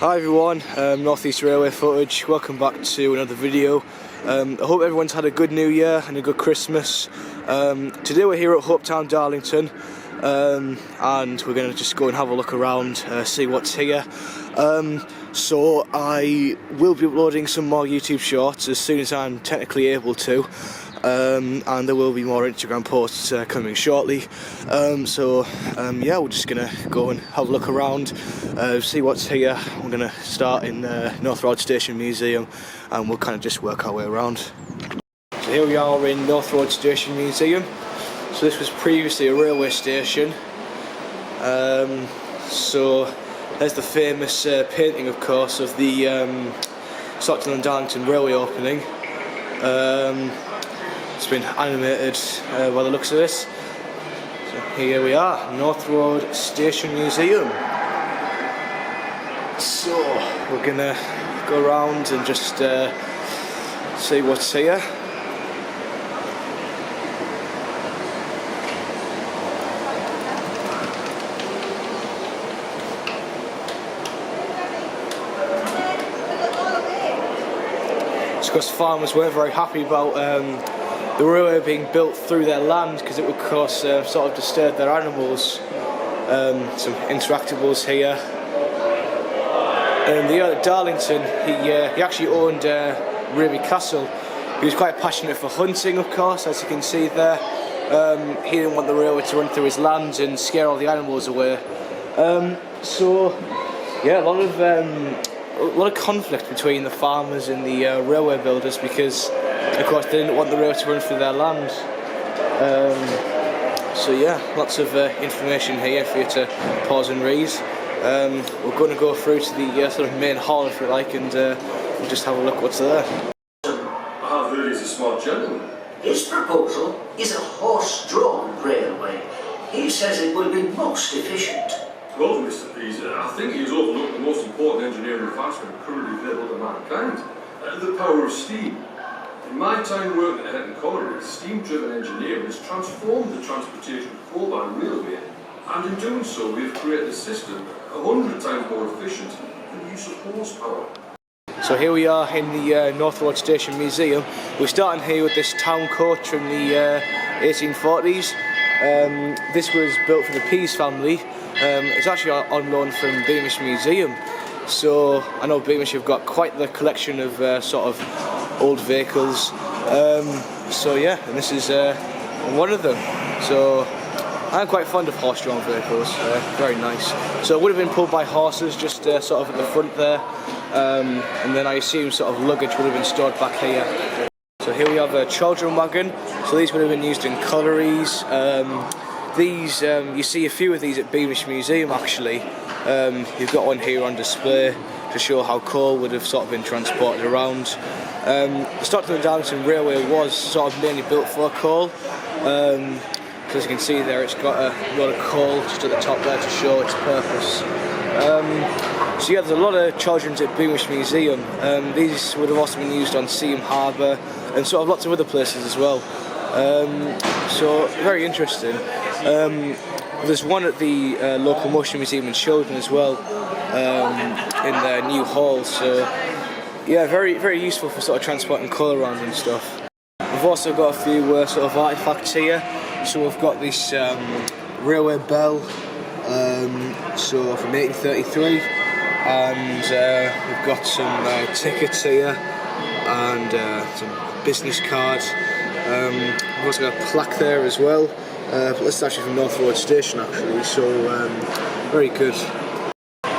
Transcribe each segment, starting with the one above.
Hi everyone, North East Railway footage. Welcome back to another video. I hope everyone's had a good New Year and a good Christmas. Today we're here at Hopetown Darlington, and we're going to just go and have a look around, see what's here. So I will be uploading some more YouTube shorts as soon as I'm technically able to. And there will be more Instagram posts coming shortly. Yeah, we're just gonna go and have a look around, see what's here. We're gonna start in North Road Station Museum, and we'll kind of just work our way around. So here we are in North Road Station Museum. So this was previously a railway station. So there's the famous painting, of course, of the Hopetown Darlington railway opening. It's been animated by the looks of this. So here we are, North Road Station Museum. So we're gonna go around and just see what's here. Of course, farmers weren't very happy about the railway being built through their land, because it would, of course, sort of disturb their animals. Some interactables here. And the owner, Darlington, he actually owned Raby Castle. He was quite passionate for hunting, of course, as you can see there. He didn't want the railway to run through his land and scare all the animals away. So, yeah, a lot of conflict between the farmers and the railway builders, because of course they didn't want the railway to run through their land. So yeah, lots of information here for you to pause and read. We're going to go through to the sort of main hall, if you like, and we'll just have a look what's there. I heard he's a smart gentleman. His proposal is a horse-drawn railway. He says it will be most efficient. Well, Mr. Pease, I think he's overlooked the most important engineering advancement currently available to mankind, the power of steam. In my time working at Hopetown Colliery, steam-driven engineering has transformed the transportation of coal by railway, and in doing so we have created a system 100 times more efficient than the use of horsepower. So here we are in the North Road Station Museum. We're starting here with this town coach from the 1840s. This was built for the Pease family. It's actually on loan from Beamish Museum. So I know Beamish have got quite the collection of sort of old vehicles. So yeah, and this is one of them. So I'm quite fond of horse-drawn vehicles. Very nice. So it would have been pulled by horses, just sort of at the front there, and then I assume sort of luggage would have been stored back here. So here we have a children wagon. So these would have been used in collieries. These, you see a few of these at Beamish Museum actually. You've got one here on display to show how coal would have sort of been transported around. The Hopetown Darlington Railway was sort of mainly built for coal. As you can see there, it's got a lot of coal just at the top there to show its purpose. So yeah, there's a lot of children's at Beamish Museum. These would have also been used on Seaham Harbour and sort of lots of other places as well. So very interesting. There's one at the local Motion Museum in Children as well, in their new hall. So yeah, very very useful for sort of transporting coal around and stuff. We've also got a few sort of artefacts here. So we've got this railway bell, so from 1833, and we've got some tickets here and some business cards. We've also got a plaque there as well. But this is actually from North Road Station actually, so very good.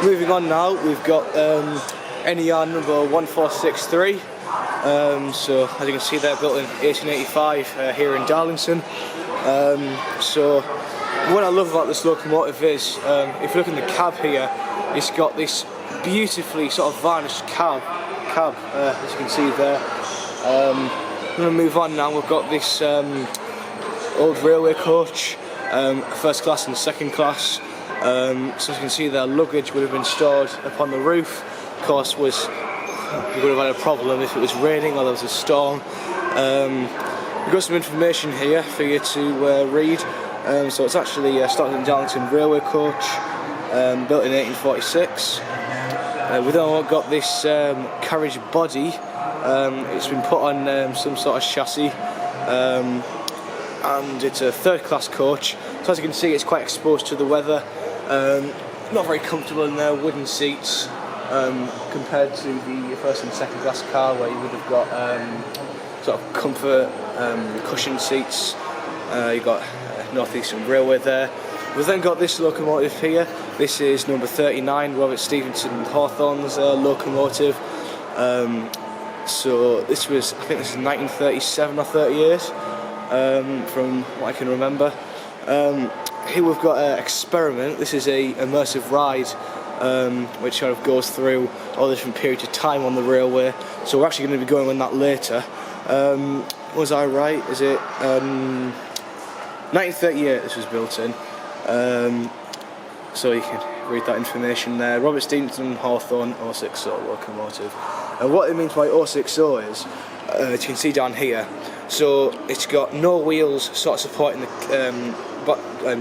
Moving on now, we've got NER number 1463. So as you can see, they're built in 1885 here in Darlington. So what I love about this locomotive is, if you look in the cab here, it's got this beautifully sort of varnished cab, as you can see there. I'm going to move on now. We've got this old railway coach, first class and second class. So as you can see there, luggage would have been stored upon the roof. Of course, you would have had a problem if it was raining or there was a storm. We've got some information here for you to read. So it's actually Hopetown Darlington railway coach, built in 1846. We then got this carriage body. It's been put on some sort of chassis, and it's a third-class coach. So as you can see, it's quite exposed to the weather. Not very comfortable in there, wooden seats, compared to the first and second class car where you would have got sort of comfort cushioned seats. You've got North Eastern Railway there. We've then got this locomotive here. This is number 39, Robert Stevenson Hawthorne's locomotive. So this was, I think this is 1937 or 38, from what I can remember. Here we've got an experiment. This is a immersive ride, which kind of goes through all the different periods of time on the railway. So we're actually going to be going on that later. Was I right? Is it 1938 this was built in? So you can read that information there. Robert Stevenson Hawthorne 060 locomotive. And what it means by 060 is, as you can see down here, so it's got no wheels sort of supporting the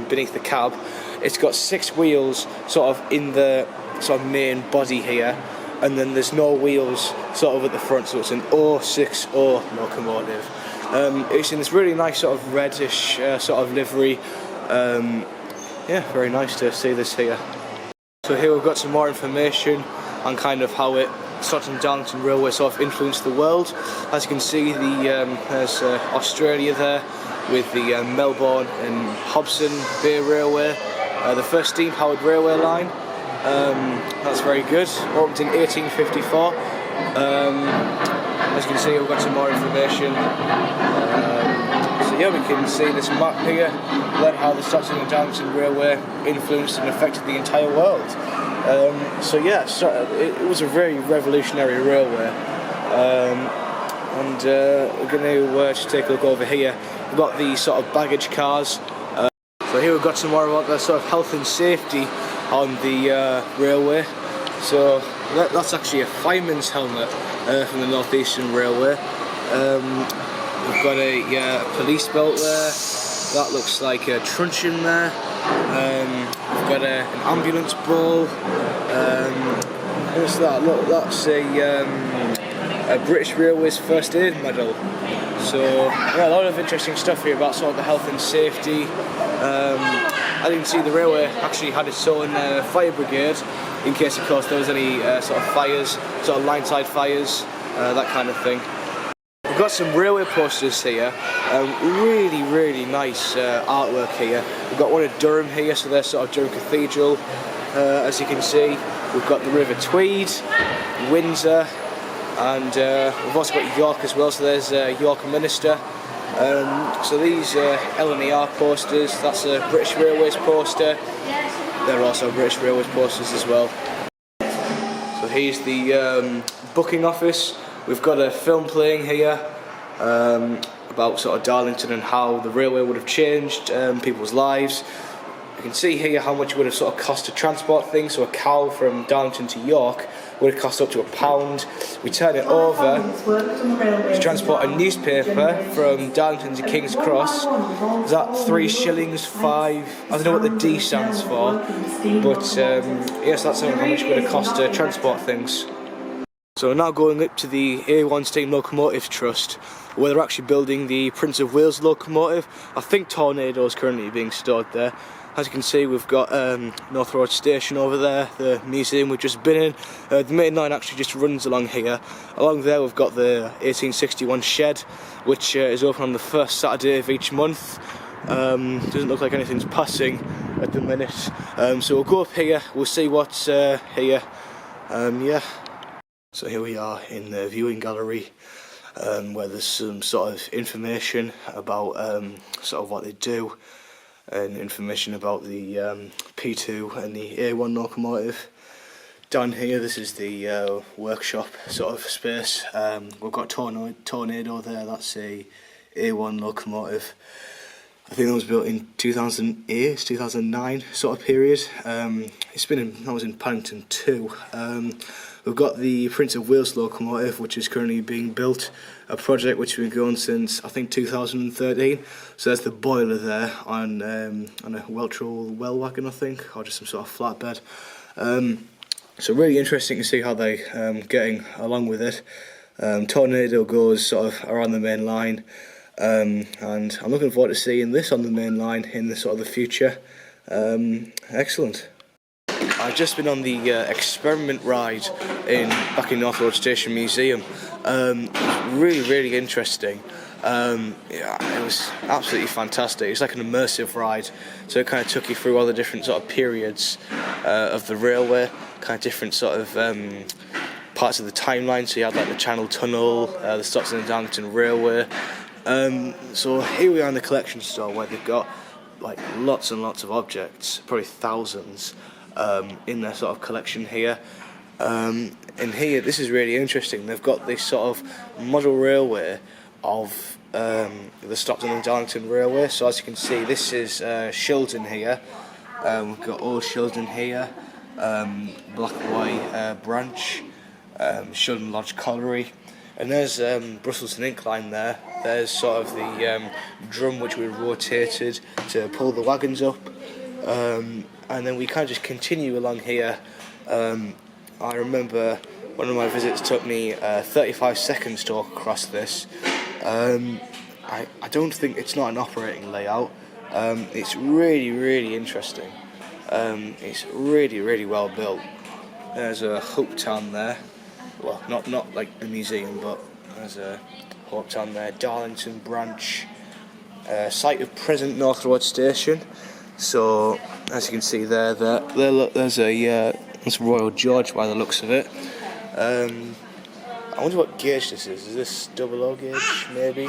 beneath the cab. It's got 6 wheels sort of in the sort of main body here, and then there's no wheels sort of at the front, so it's an 060 locomotive. It's in this really nice sort of reddish sort of livery. Yeah, very nice to see this here. So here we've got some more information on kind of how Hopetown Darlington Railway sort of influenced the world. As you can see, there's Australia there with the Melbourne and Hobson Bay Railway, the first steam-powered railway line. That's very good. Opened in 1854. As you can see, we've got some more information. So yeah, we can see this map here, learn how the Hopetown Darlington Railway influenced and affected the entire world. So yeah, it was a very revolutionary railway. And we're going to just take a look over here. We've got the sort of baggage cars. So here we've got some more about the sort of health and safety on the railway. So that's actually a fireman's helmet from the North Eastern Railway. We've got a police belt there. That looks like a truncheon there. We've got an ambulance ball. What's that? Look, that's a British Railways first aid medal. So yeah, a lot of interesting stuff here about sort of the health and safety. I didn't see the railway actually had its own fire brigade in case, of course, there was any sort of fires, sort of line-side fires, that kind of thing. We've got some railway posters here. Really, really nice artwork here. We've got one at Durham here, so there's sort of Durham Cathedral. As you can see, we've got the River Tweed, Windsor, and we've also got York as well, so there's York Minster. So these LNER posters, that's a British Railways poster. They're also British Railways posters as well. So here's the booking office. We've got a film playing here about sort of Darlington and how the railway would have changed people's lives. You can see here how much it would have sort of cost to transport things. So a cow from Darlington to York would have cost up to £1. We turn it over to transport a newspaper from Darlington to King's Cross. Is that 3 shillings, 5? I don't know what the D stands for, but yes, that's how much it would have cost to transport things. So we're now going up to the A1 Steam Locomotive Trust, where they're actually building the Prince of Wales locomotive. I think Tornado is currently being stored there. As you can see, we've got North Road Station over there, the museum we've just been in. The main line actually just runs along here. Along there we've got the 1861 shed, which is open on the first Saturday of each month. Doesn't look like anything's passing at the minute. So we'll go up here, we'll see what's here. Yeah. So here we are in the viewing gallery, where there's some sort of information about sort of what they do, and information about the P2 and the A1 locomotive. Down here, this is the workshop sort of space. We've got Tornado there, that's a A1 locomotive. I think that was built in 2008, 2009 sort of period. That was in Paddington 2. We've got the Prince of Wales locomotive, which is currently being built, a project which has been going since I think 2013. So there's the boiler there on a Weltrel well wagon, I think, or just some sort of flatbed. So really interesting to see how they're getting along with it. Tornado goes sort of around the main line, and I'm looking forward to seeing this on the main line in the sort of the future. Excellent. I've just been on the experiment ride back in North Road Station Museum. Really interesting. Yeah, it was absolutely fantastic. It's like an immersive ride, so it kind of took you through all the different sort of periods of the railway, kind of different sort of parts of the timeline. So you had like the Channel Tunnel, the Stockton and Darlington Railway. So here we are in the collection store where they've got like lots and lots of objects, probably thousands, in their sort of collection here. And here, this is really interesting. They've got this sort of model railway of the Stockton and Darlington Railway. So as you can see, this is Shildon here. We've got Old Shildon here, Blackway Branch, Shildon Lodge Colliery, and there's Brusselton Incline there. There's sort of the drum which we rotated to pull the wagons up, and then we kind of just continue along here. I remember one of my visits took me 35 seconds to walk across this. I don't think it's not an operating layout. It's really interesting. It's really well built. There's a Hopetown there. Well, not like the museum, but there's a Hopetown there. Darlington Branch, site of present North Road Station. So as you can see there's Royal George by the looks of it. I wonder what gauge this is. Is this 00 gauge, maybe?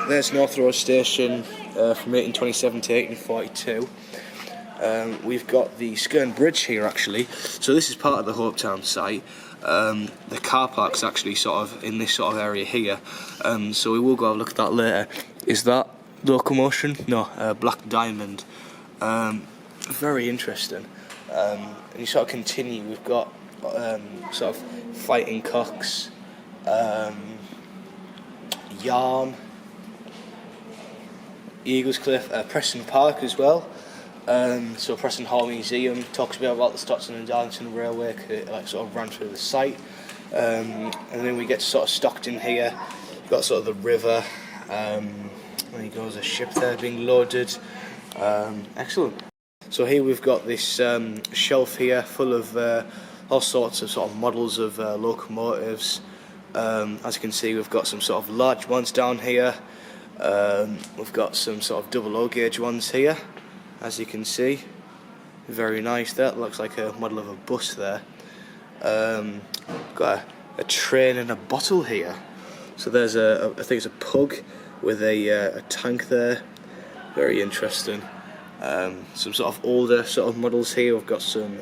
There's North Road Station from 1827 to 1842. We've got the Skern Bridge here, actually. So this is part of the Hopetown site. The car park's actually sort of in this sort of area here. So we will go have a look at that later. Is that locomotion? No, Black Diamond. Very interesting. And you sort of continue. We've got sort of Fighting Cocks, Yarm, Eaglescliff, Preston Park as well. So Preston Hall Museum talks a bit about the Stockton and Darlington Railway, like sort of ran through the site. And then we get to sort of Stockton here. You've got sort of the river. There goes a ship there being loaded. Excellent. So here we've got this shelf here full of all sorts of sort of models of locomotives. As you can see, we've got some sort of large ones down here. We've got some sort of 00 gauge ones here, as you can see. Very nice. That looks like a model of a bus there. Got a train and a bottle here. So there's I think it's a pug with a tank there. Very interesting. Some sort of older sort of models here. We've got some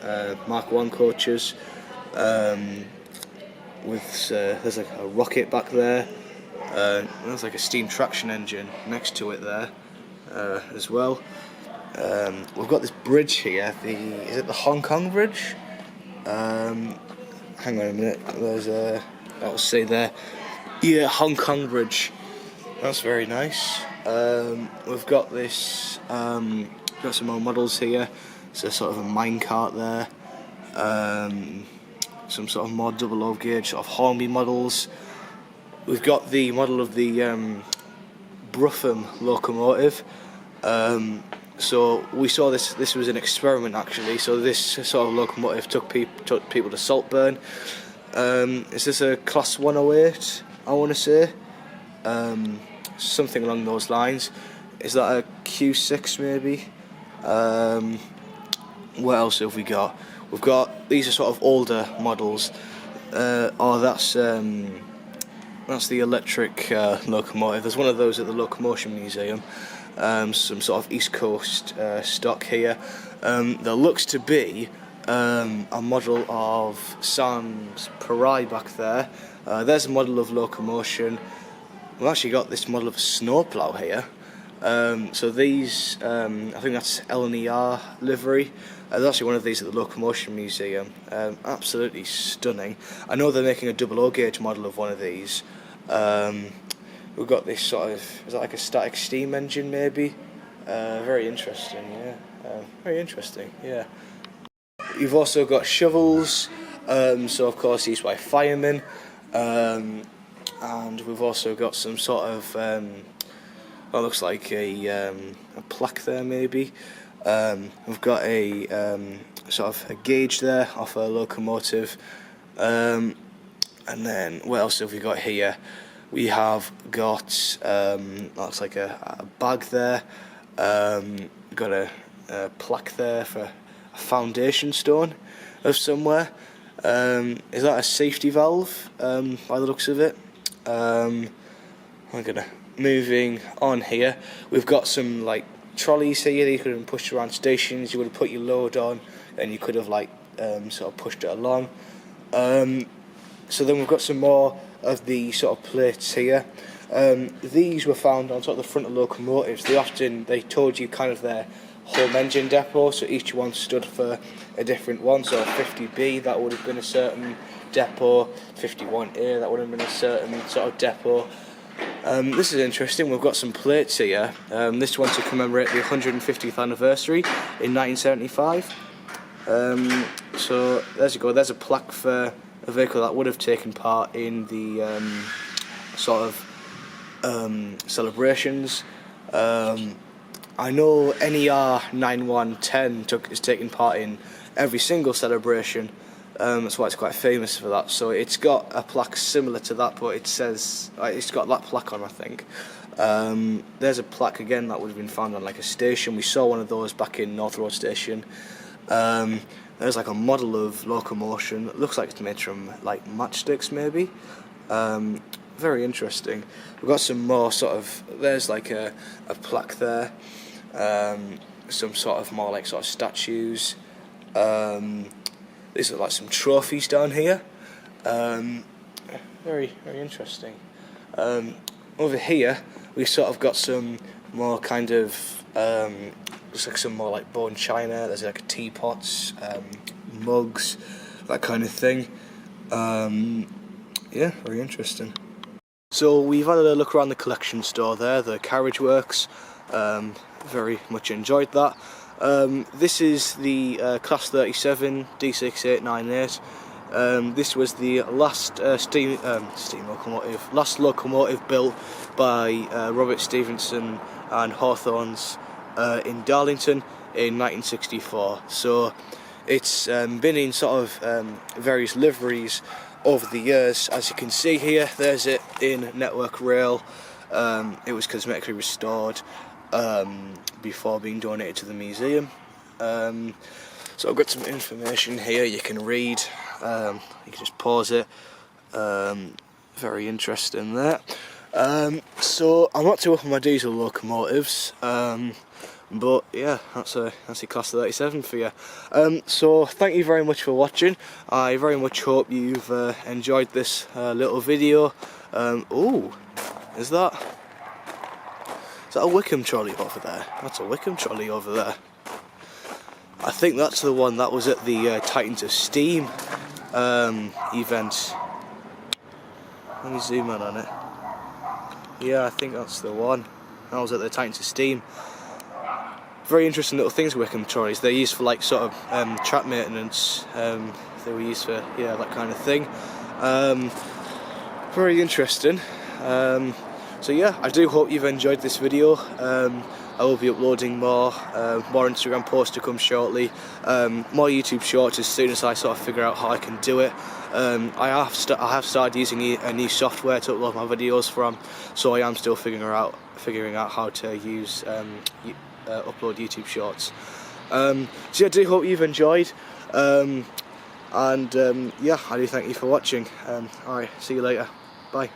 Mark 1 coaches with there's like a rocket back there. There's like a steam traction engine next to it there as well. We've got this bridge here. Is it the Hong Kong Bridge? Hang on a minute. There's I'll say there. Yeah, Hong Kong Bridge. That's very nice. We've got this. Got some more models here. So sort of a minecart there. Some sort of more 00 gauge sort of Hornby models. We've got the model of the Bruffham locomotive. So we saw this. This was an experiment actually. So this sort of locomotive took people to Saltburn. Is this a Class 108? I want to say. Something along those lines. Is that a Q6 maybe? What else have we got? We've got, these are sort of older models. That's the electric locomotive. There's one of those at the Locomotion Museum. Some sort of East Coast stock here. There looks to be a model of Sam's Parai back there. There's a model of Locomotion. We've actually got this model of a snowplow here. So these, I think that's L&ER livery. There's actually one of these at the Locomotion Museum. Absolutely stunning. I know they're making a 00 gauge model of one of these. We've got this sort of, is that like a static steam engine maybe? Very interesting, yeah. Very interesting, yeah. You've also got shovels, so of course used by firemen, and we've also got some sort of what looks like a plaque there maybe. We've got a sort of a gauge there off a locomotive, and then what else have we got here? We have got looks like a bag there. Got a plaque there for a foundation stone of somewhere. Is that a safety valve by the looks of it? Moving on here, we've got some like trolleys here that you could have pushed around stations. You would have put your load on and you could have like sort of pushed it along. So then we've got some more of the sort of plates here. These were found on sort of the front of locomotives. They told you kind of their home engine depot, so each one stood for a different one. So 50B, that would have been a certain depot. 51A, that would have been a certain sort of depot. This is interesting. We've got some plates here. This one to commemorate the 150th anniversary in 1975. So there you go. There's a plaque for a vehicle that would have taken part in the sort of celebrations. I know NER 9110 is taking part in every single celebration. That's why it's quite famous for that. So it's got a plaque similar to that, but it says it's got that plaque on, I think. There's a plaque again that would have been found on like a station. We saw one of those back in North Road Station. There's like a model of locomotion. It looks like it's made from like matchsticks maybe. Very interesting. We've got some more sort of, there's like a plaque there. Some sort of more like sort of statues. These are like some trophies down here. Very, very interesting. Over here, we've sort of got some more kind of, looks like some more like bone china. There's like teapots, mugs, that kind of thing. Yeah, very interesting. So we've had a look around the collection store there, the Carriage Works. Very much enjoyed that. This is the Class 37 D6898. This was the last last locomotive built by Robert Stevenson and Hawthorns in Darlington in 1964. So it's been in sort of various liveries over the years. As you can see here, there's it in Network Rail. It was cosmetically restored before being donated to the museum. So I've got some information here you can read. You can just pause it. Very interesting there. So I'm not too up on my diesel locomotives, but yeah, that's a Class 37 for you. So thank you very much for watching. I very much hope you've enjoyed this little video. Oh, is that a Wickham trolley over there? That's a Wickham trolley over there. I think that's the one that was at the Titans of Steam event. Let me zoom in on it. Yeah, I think that's the one. That was at the Titans of Steam. Very interesting little things, Wickham trolleys. They're used for like sort of track maintenance. They were used for that kind of thing. Very interesting. So yeah, I do hope you've enjoyed this video. I will be uploading more Instagram posts to come shortly, more YouTube shorts as soon as I sort of figure out how I can do it. I have started using a new software to upload my videos from, so I am still figuring out how to use upload YouTube shorts. So yeah, I do hope you've enjoyed, and yeah, I do thank you for watching. Alright, see you later. Bye.